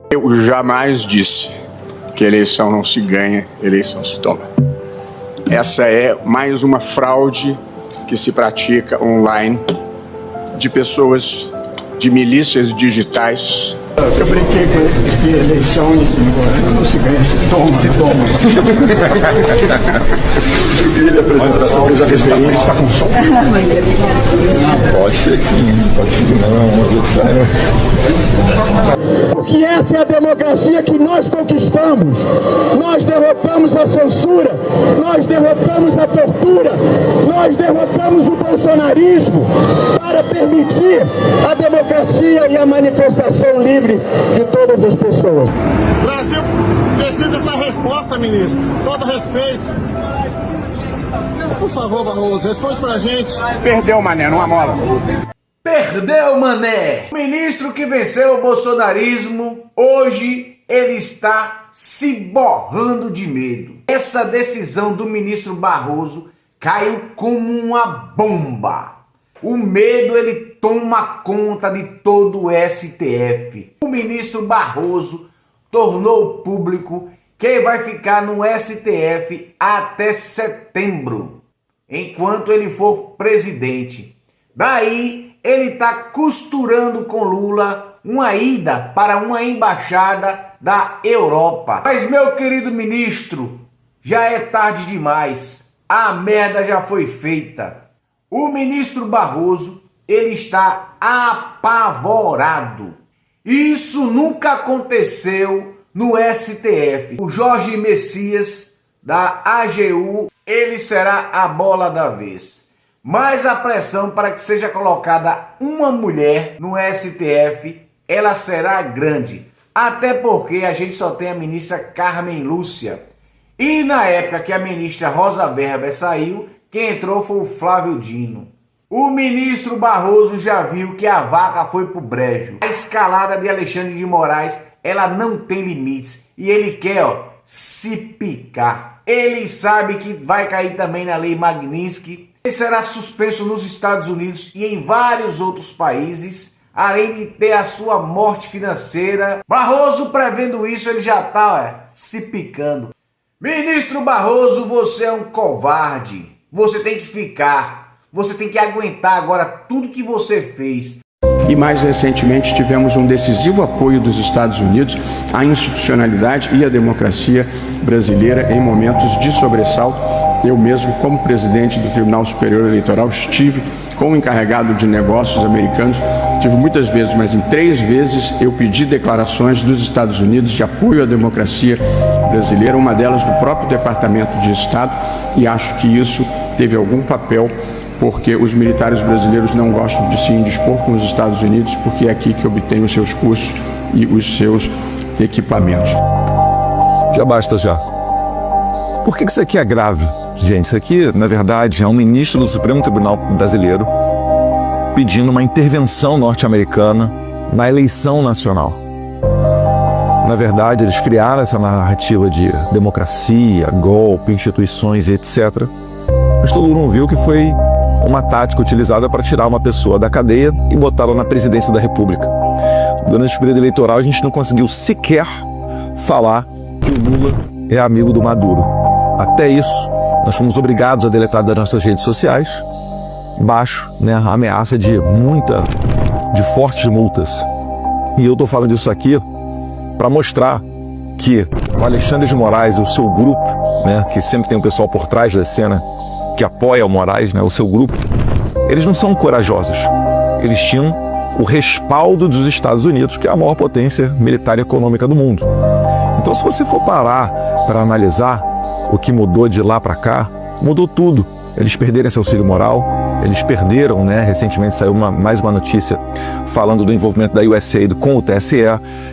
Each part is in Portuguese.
Eu jamais disse que eleição não se ganha, eleição se toma. Essa é mais uma fraude que se pratica online de pessoas, de milícias digitais. Eu brinquei com ele que eleição não se ganha, se toma. Se toma. Eu queria lhe apresentar sua mesa referente. Está com som? Pode ser aqui, pode ser não. Porque essa é a democracia que nós conquistamos. Nós derrotamos a censura, nós derrotamos a tortura, nós derrotamos o bolsonarismo para permitir a democracia e a manifestação livre de todas as pessoas. Brasil precisa dessa resposta, ministro. Todo respeito. Por favor, Barroso, responde pra gente. Perdeu, mané, numa mola. Perdeu, mané! O ministro que venceu o bolsonarismo, hoje ele está se borrando de medo. Essa decisão do ministro Barroso caiu como uma bomba. O medo, ele toma conta de todo o STF. O ministro Barroso tornou público que ele vai ficar no STF até setembro, enquanto ele for presidente. Daí, ele está costurando com Lula uma ida para uma embaixada da Europa. Mas, meu querido ministro, já é tarde demais. A merda já foi feita. O ministro Barroso, ele está apavorado. Isso nunca aconteceu no STF. O Jorge Messias, da AGU, ele será a bola da vez. Mas a pressão para que seja colocada uma mulher no STF, ela será grande. Até porque a gente só tem a ministra Carmen Lúcia. E na época que a ministra Rosa Weber saiu, quem entrou foi o Flávio Dino. O ministro Barroso já viu que a vaca foi pro brejo. A escalada de Alexandre de Moraes, ela não tem limites. E ele quer, se picar. Ele sabe que vai cair também na lei Magnitsky. Ele será suspenso nos Estados Unidos e em vários outros países, além de ter a sua morte financeira. Barroso, prevendo isso, ele já tá se picando. Ministro Barroso, você é um covarde. Você tem que ficar. Você tem que aguentar agora tudo que você fez. E mais recentemente tivemos um decisivo apoio dos Estados Unidos à institucionalidade e à democracia brasileira em momentos de sobressalto. Eu mesmo, como presidente do Tribunal Superior Eleitoral, estive com o encarregado de negócios americanos. Tive muitas vezes, mas em 3 vezes eu pedi declarações dos Estados Unidos de apoio à democracia brasileira, uma delas do próprio Departamento de Estado, e acho que isso teve algum papel, porque os militares brasileiros não gostam de se indispor com os Estados Unidos, porque é aqui que obtêm os seus cursos e os seus equipamentos. Já basta já. Por que isso aqui é grave? Gente, isso aqui, na verdade, é um ministro do Supremo Tribunal Brasileiro pedindo uma intervenção norte-americana na eleição nacional. Na verdade, eles criaram essa narrativa de democracia, golpe, instituições e etc. Mas todo mundo viu que foi uma tática utilizada para tirar uma pessoa da cadeia e botá-la na presidência da República. Durante o período eleitoral, a gente não conseguiu sequer falar que o Lula é amigo do Maduro. Até isso, nós fomos obrigados a deletar das nossas redes sociais, baixo, a ameaça de fortes multas. E eu estou falando isso aqui para mostrar que o Alexandre de Moraes e o seu grupo, que sempre tem um pessoal por trás da cena que apoia o Moraes, o seu grupo, eles não são corajosos. Eles tinham o respaldo dos Estados Unidos, que é a maior potência militar e econômica do mundo. Então, se você for parar para analisar o que mudou de lá para cá, mudou tudo. Eles perderam esse auxílio moral, eles perderam, recentemente saiu mais uma notícia falando do envolvimento da USAID com o TSE,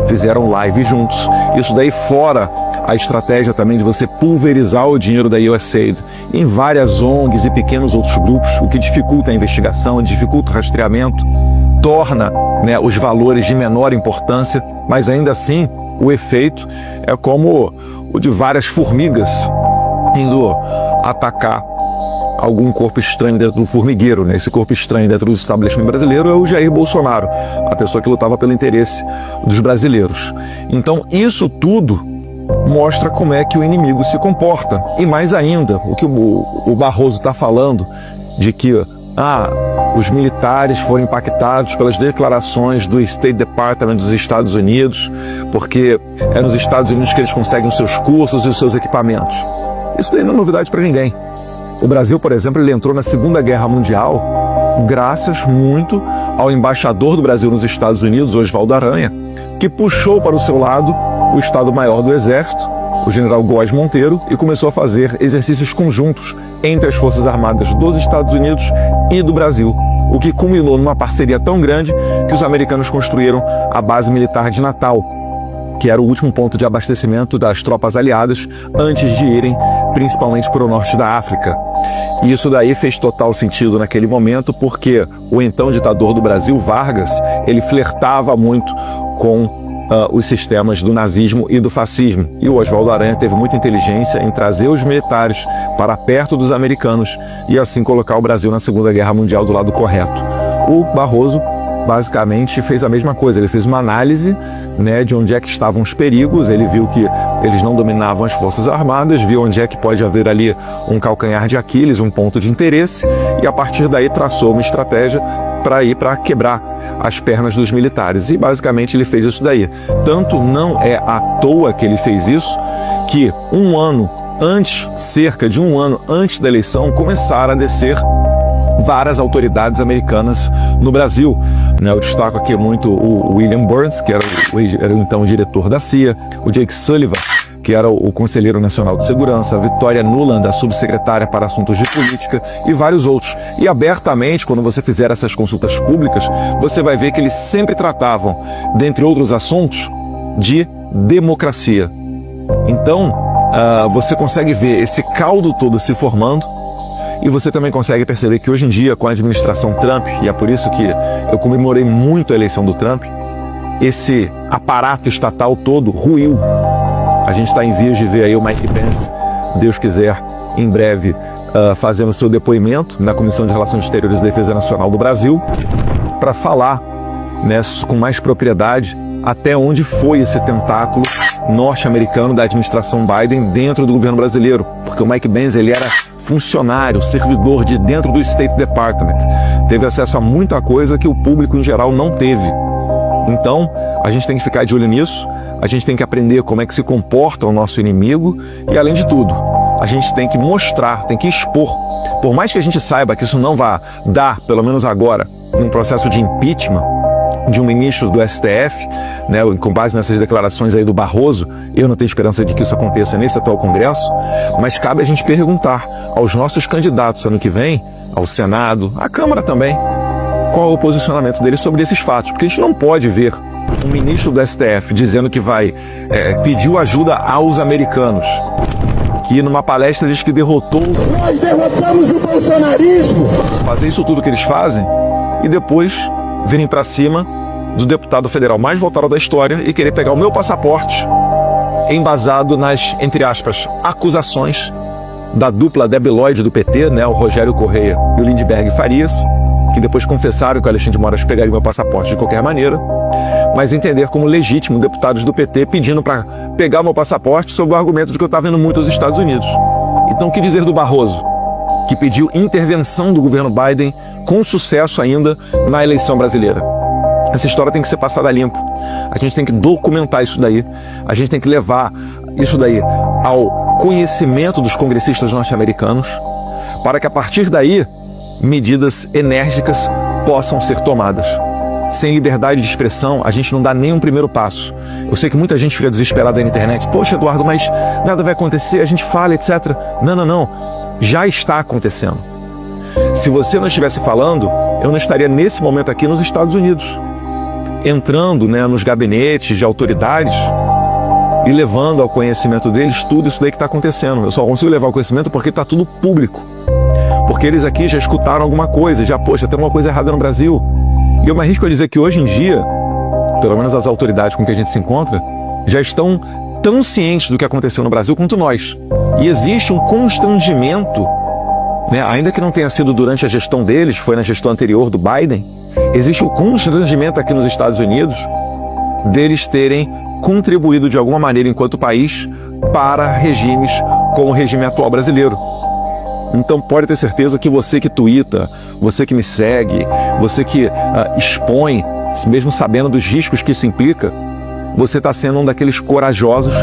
fizeram live juntos. Isso daí fora a estratégia também de você pulverizar o dinheiro da USAID em várias ONGs e pequenos outros grupos, o que dificulta a investigação, dificulta o rastreamento, torna os valores de menor importância, mas ainda assim o efeito é como o de várias formigas indo atacar algum corpo estranho dentro do formigueiro, né? Esse corpo estranho dentro do estabelecimento brasileiro é o Jair Bolsonaro, a pessoa que lutava pelo interesse dos brasileiros. Então, isso tudo mostra como é que o inimigo se comporta. E mais ainda, o que o Barroso está falando, de que os militares foram impactados pelas declarações do State Department dos Estados Unidos, porque é nos Estados Unidos que eles conseguem os seus cursos e os seus equipamentos. Isso daí não é novidade para ninguém. O Brasil, por exemplo, ele entrou na Segunda Guerra Mundial graças muito ao embaixador do Brasil nos Estados Unidos, Oswaldo Aranha, que puxou para o seu lado o Estado-Maior do Exército, o general Góes Monteiro, e começou a fazer exercícios conjuntos entre as Forças Armadas dos Estados Unidos e do Brasil, o que culminou numa parceria tão grande que os americanos construíram a base militar de Natal, que era o último ponto de abastecimento das tropas aliadas antes de irem principalmente para o norte da África. E isso daí fez total sentido naquele momento, porque o então ditador do Brasil, Vargas, ele flertava muito com os sistemas do nazismo e do fascismo. E o Oswaldo Aranha teve muita inteligência em trazer os militares para perto dos americanos e assim colocar o Brasil na Segunda Guerra Mundial do lado correto. O Barroso basicamente fez a mesma coisa, ele fez uma análise, né, de onde é que estavam os perigos, ele viu que eles não dominavam as Forças Armadas, viu onde é que pode haver ali um calcanhar de Aquiles, um ponto de interesse, e a partir daí traçou uma estratégia para quebrar as pernas dos militares. E basicamente ele fez isso daí. Tanto não é à toa que ele fez isso, que cerca de um ano antes da eleição, começaram a descer várias autoridades americanas no Brasil. Eu destaco aqui muito o William Burns, que era o então diretor da CIA, o Jake Sullivan, que era o Conselheiro Nacional de Segurança, a Victoria Nuland, a subsecretária para assuntos de política, e vários outros. E abertamente, quando você fizer essas consultas públicas, você vai ver que eles sempre tratavam, dentre outros assuntos, de democracia. Então, você consegue ver esse caldo todo se formando, e você também consegue perceber que hoje em dia, com a administração Trump, e é por isso que eu comemorei muito a eleição do Trump, esse aparato estatal todo ruiu. A gente está em vias de ver aí o Mike Pence, Deus quiser, em breve, fazendo seu depoimento na Comissão de Relações Exteriores e Defesa Nacional do Brasil, para falar, né, com mais propriedade até onde foi esse tentáculo norte-americano da administração Biden dentro do governo brasileiro. Porque o Mike Pence, ele era funcionário, servidor de dentro do State Department. Teve acesso a muita coisa que o público em geral não teve. Então, a gente tem que ficar de olho nisso, a gente tem que aprender como é que se comporta o nosso inimigo e, além de tudo, a gente tem que mostrar, tem que expor. Por mais que a gente saiba que isso não vai dar, pelo menos agora, num processo de impeachment de um ministro do STF, né, com base nessas declarações aí do Barroso, eu não tenho esperança de que isso aconteça nesse atual Congresso, mas cabe a gente perguntar aos nossos candidatos ano que vem, ao Senado, à Câmara também, qual é o posicionamento deles sobre esses fatos, porque a gente não pode ver um ministro do STF dizendo que vai pedir ajuda aos americanos, que numa palestra diz que derrotou... Nós derrotamos o bolsonarismo! Fazer isso tudo que eles fazem e depois virem para cima do deputado federal mais votado da história e querer pegar o meu passaporte embasado nas, entre aspas, acusações da dupla debilóide do PT, né, o Rogério Correia e o Lindbergh Farias, que depois confessaram que o Alexandre de Moraes pegaria meu passaporte de qualquer maneira, mas entender como legítimo deputados do PT pedindo para pegar meu passaporte sob o argumento de que eu estava indo muito aos Estados Unidos. Então, o que dizer do Barroso, que pediu intervenção do governo Biden com sucesso ainda na eleição brasileira? Essa história tem que ser passada a limpo. A gente tem que documentar isso daí. A gente tem que levar isso daí ao conhecimento dos congressistas norte-americanos, para que a partir daí medidas enérgicas possam ser tomadas. Sem liberdade de expressão, a gente não dá nem um primeiro passo. Eu sei que muita gente fica desesperada aí na internet. Poxa, Eduardo, mas nada vai acontecer, a gente fala, etc. Não. Já está acontecendo. Se você não estivesse falando, eu não estaria nesse momento aqui nos Estados Unidos, entrando, né, nos gabinetes de autoridades e levando ao conhecimento deles tudo isso daí que está acontecendo. Eu só consigo levar ao conhecimento porque está tudo público. Porque eles aqui já escutaram alguma coisa, já, poxa, tem uma coisa errada no Brasil. E eu me arrisco a dizer que hoje em dia, pelo menos as autoridades com que a gente se encontra, já estão tão cientes do que aconteceu no Brasil quanto nós. E existe um constrangimento né, ainda que não tenha sido durante a gestão deles, foi na gestão anterior do Biden, existe o constrangimento aqui nos Estados Unidos deles terem contribuído de alguma maneira enquanto país para regimes como o regime atual brasileiro. Então pode ter certeza que você que tuita, você que me segue, você que expõe, mesmo sabendo dos riscos que isso implica, você está sendo um daqueles corajosos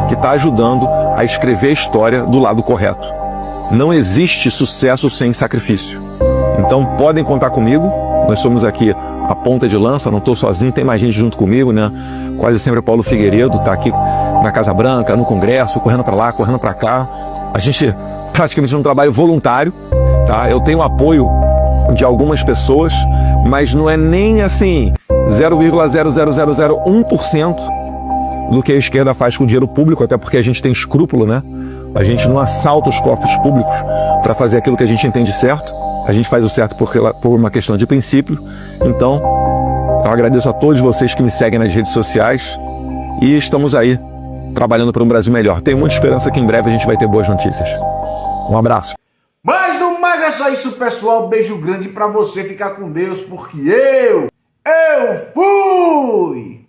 que está ajudando a escrever a história do lado correto. Não existe sucesso sem sacrifício. Então podem contar comigo, nós somos aqui a ponta de lança, não estou sozinho, tem mais gente junto comigo, né? Quase sempre o Paulo Figueiredo está aqui na Casa Branca, no Congresso, correndo para lá, correndo para cá. A gente praticamente um trabalho voluntário, tá? Eu tenho apoio de algumas pessoas, mas não é nem assim 0,00001% do que a esquerda faz com o dinheiro público, até porque a gente tem escrúpulo, né? A gente não assalta os cofres públicos para fazer aquilo que a gente entende certo. A gente faz o certo por uma questão de princípio. Então, eu agradeço a todos vocês que me seguem nas redes sociais e estamos aí trabalhando para um Brasil melhor. Tenho muita esperança que em breve a gente vai ter boas notícias. Um abraço. Mas no mais é só isso, pessoal. Beijo grande pra você, ficar com Deus, porque eu fui!